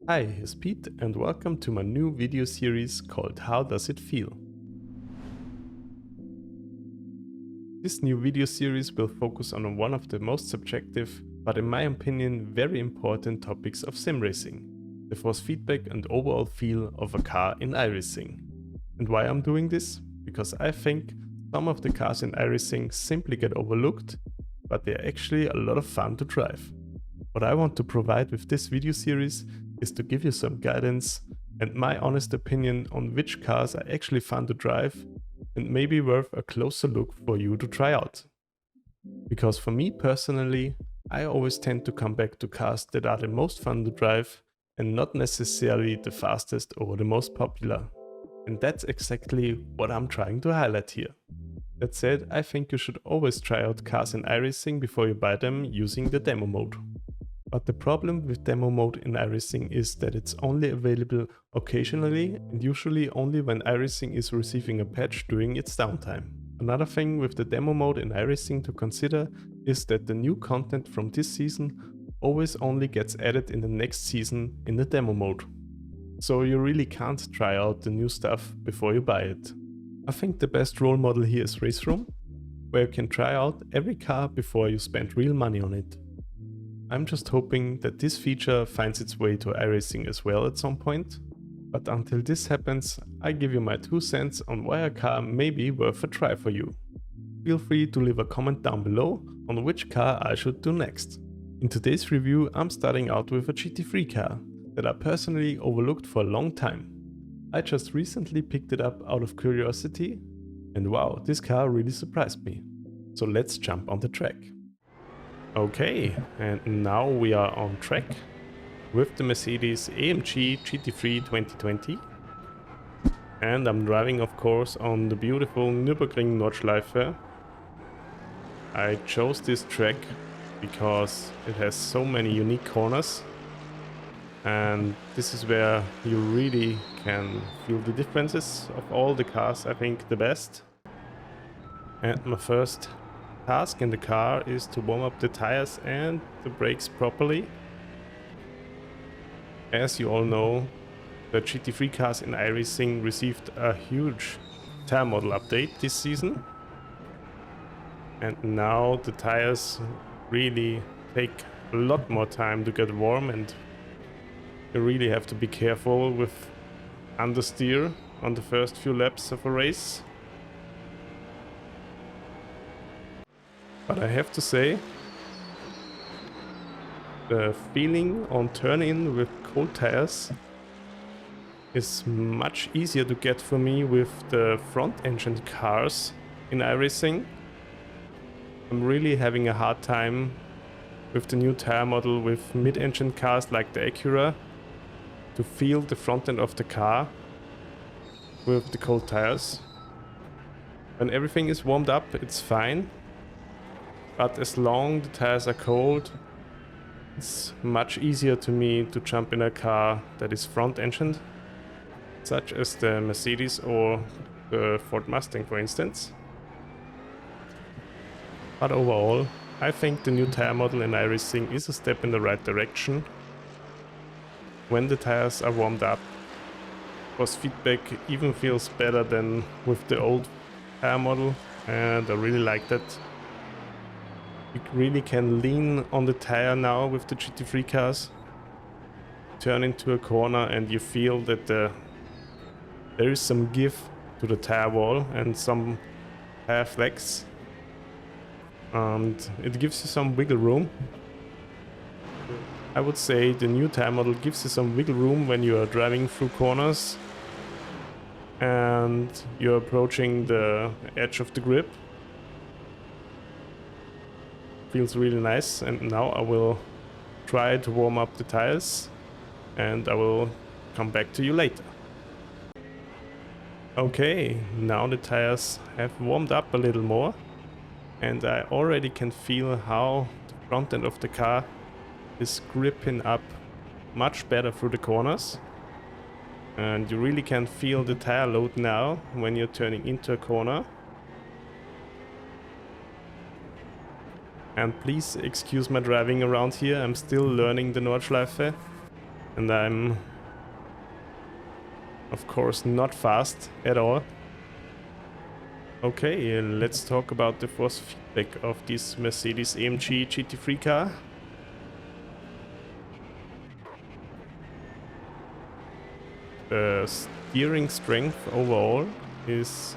Hi, it's Pete and welcome to my new video series called How Does It Feel? This new video series will focus on one of the most subjective, but in my opinion very important topics of sim racing, the force feedback and overall feel of a car in iRacing. And why I'm doing this? Because I think some of the cars in iRacing simply get overlooked, but they're actually a lot of fun to drive. What I want to provide with this video series is to give you some guidance and my honest opinion on which cars are actually fun to drive and maybe worth a closer look for you to try out. Because for me personally, I always tend to come back to cars that are the most fun to drive and not necessarily the fastest or the most popular. And that's exactly what I'm trying to highlight here. That said, I think you should always try out cars in iRacing before you buy them using the demo mode. But the problem with demo mode in iRacing is that it's only available occasionally and usually only when iRacing is receiving a patch during its downtime. Another thing with the demo mode in iRacing to consider is that the new content from this season always only gets added in the next season in the demo mode. So you really can't try out the new stuff before you buy it. I think the best role model here is Race Room, where you can try out every car before you spend real money on it. I'm just hoping that this feature finds its way to iRacing as well at some point, but until this happens, I give you my 2 cents on why a car may be worth a try for you. Feel free to leave a comment down below on which car I should do next. In today's review I'm starting out with a GT3 car that I personally overlooked for a long time. I just recently picked it up out of curiosity and wow, this car really surprised me. So let's jump on the track. Okay, and now we are on track with the Mercedes-AMG GT3 2020. And I'm driving of course on the beautiful Nürburgring Nordschleife. I chose this track because it has so many unique corners. And this is where you really can feel the differences of all the cars, I think the best. And my first task in the car is to warm up the tires and the brakes properly. As you all know, the GT3 cars in iRacing received a huge tire model update this season. And now the tires really take a lot more time to get warm and you really have to be careful with understeer on the first few laps of a race. But I have to say, the feeling on turn-in with cold tires is much easier to get for me with the front-engine cars in iRacing. I'm really having a hard time with the new tire model with mid-engine cars like the Acura to feel the front end of the car with the cold tires. When everything is warmed up, it's fine. But as long the tires are cold, it's much easier to me to jump in a car that is front-engined, such as the Mercedes or the Ford Mustang for instance. But overall, I think the new tire model in iRacing is a step in the right direction. When the tires are warmed up, force feedback even feels better than with the old tire model, and I really like that. You really can lean on the tire now with the GT3 cars, turn into a corner and you feel that there is some give to the tire wall and some tire flex, and it gives you some wiggle room. I would say the new tire model gives you some wiggle room when you are driving through corners and you're approaching the edge of the grip. Feels really nice, and now I will try to warm up the tires and I will come back to you later. Okay, now the tires have warmed up a little more and I already can feel how the front end of the car is gripping up much better through the corners, and you really can feel the tire load now when you're turning into a corner. And please excuse my driving around here, I'm still learning the Nordschleife. and I'm of course not fast at all. Okay, let's talk about the force feedback of this Mercedes-AMG GT3 car. The steering strength overall is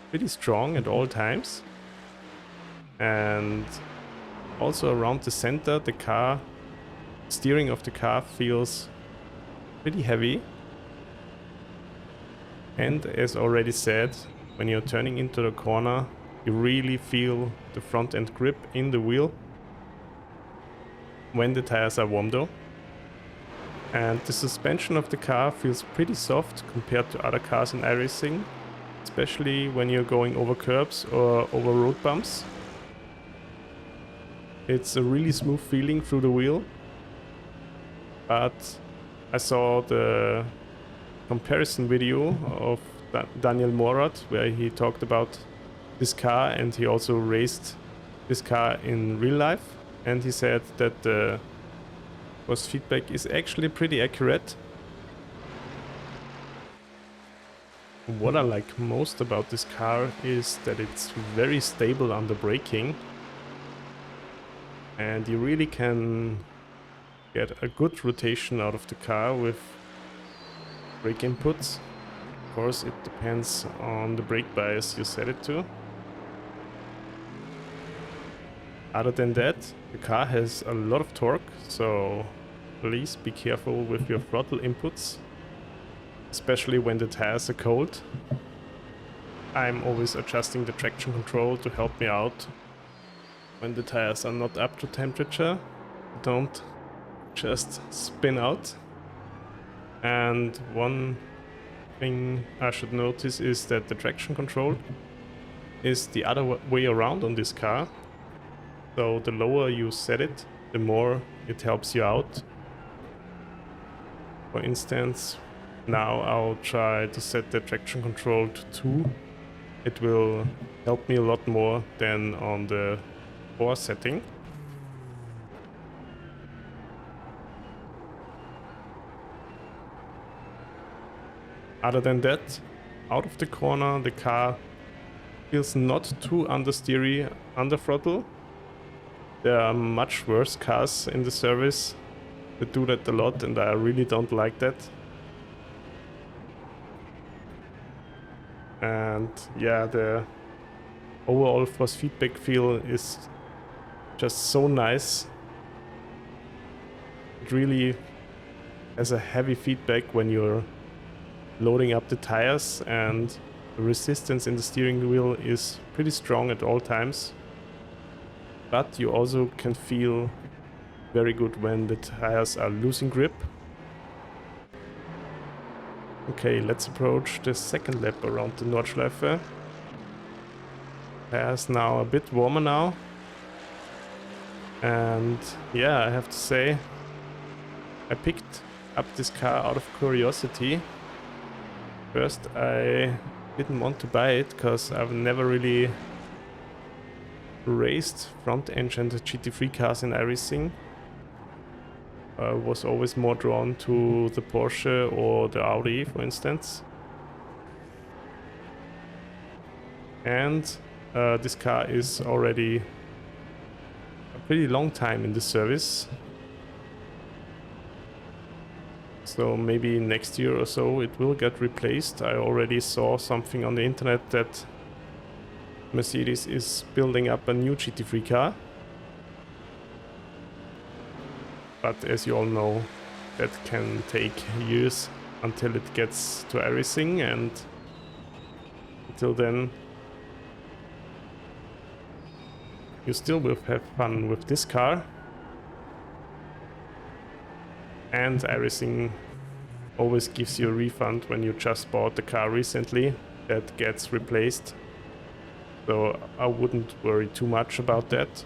pretty strong at all times, and also around the center the steering of the car feels pretty heavy, and as already said, when you're turning into the corner you really feel the front end grip in the wheel when the tires are warm though. And the suspension of the car feels pretty soft compared to other cars in iRacing, especially when you're going over curbs or over road bumps. It's a really smooth feeling through the wheel, but I saw the comparison video of Daniel Morat where he talked about this car, and he also raced this car in real life, and he said that the force feedback is actually pretty accurate. What I like most about this car is that it's very stable under braking, and you really can get a good rotation out of the car with brake inputs. Of course, it depends on the brake bias you set it to. Other than that, the car has a lot of torque, so please be careful with your throttle inputs, especially when the tires are cold. I'm always adjusting the traction control to help me out when the tires are not up to temperature. Don't just spin out. And one thing I should notice is that the traction control is the other way around on this car. So the lower you set it, the more it helps you out. For instance, now I'll try to set the traction control to 2. It will help me a lot more than on the 4 setting. Other than that, out of the corner the car feels not too understeery under throttle. There are much worse cars in the service that do that a lot, and I really don't like that. And yeah, the overall force feedback feel is just so nice. It really has a heavy feedback when you're loading up the tires, and the resistance in the steering wheel is pretty strong at all times. But you also can feel very good when the tires are losing grip. Okay, let's approach the second lap around the Nordschleife. Tires now a bit warmer now. And yeah, I have to say, I picked up this car out of curiosity. First, I didn't want to buy it because I've never really raced front-engined GT3 cars in iRacing. I was always more drawn to the Porsche or the Audi, for instance. And this car is already a pretty long time in the service. So maybe next year or so it will get replaced. I already saw something on the internet that Mercedes is building up a new GT3 car. But as you all know, that can take years until it gets to iRacing, and until then you still will have fun with this car. And iRacing always gives you a refund when you just bought the car recently that gets replaced. So I wouldn't worry too much about that.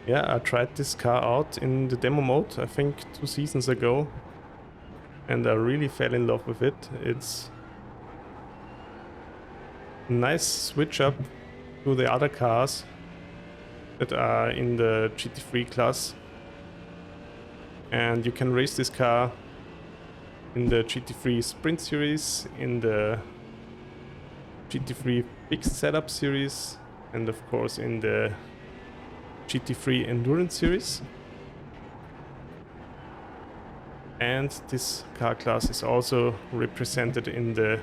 Yeah, I tried this car out in the demo mode, I think 2 seasons ago, and I really fell in love with it. It's a nice switch up to the other cars, that are in the GT3 class. And you can race this car in the GT3 Sprint Series, in the GT3 Fixed Setup Series, and of course in the GT3 Endurance Series. And this car class is also represented in the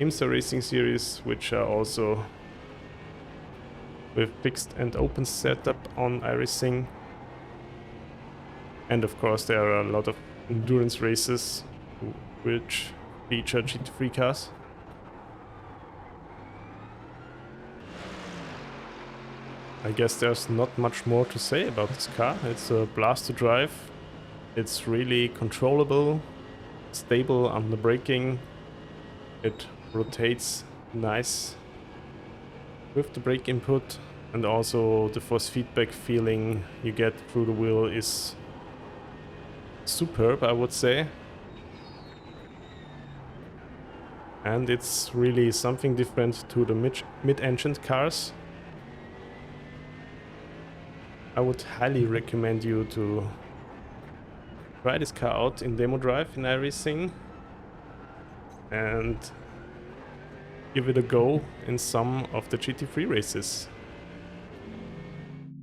IMSA Racing Series, which are also with fixed and open setup on iRacing. And of course there are a lot of endurance races which feature GT3 cars. I guess there's not much more to say about this car. It's a blast to drive. It's really controllable, stable under braking. It rotates nice with the brake input, and also the force feedback feeling you get through the wheel is superb, I would say. And it's really something different to the mid-engined cars. I would highly recommend you to try this car out in demo drive in iRacing and give it a go in some of the GT3 races.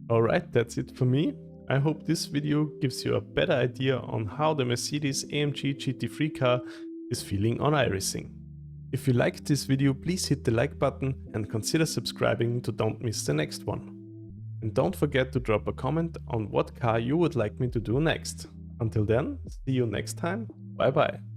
Alright, that's it for me. I hope this video gives you a better idea on how the Mercedes-AMG GT3 car is feeling on iRacing. If you liked this video, please hit the like button and consider subscribing to don't miss the next one. And don't forget to drop a comment on what car you would like me to do next. Until then, see you next time, bye bye.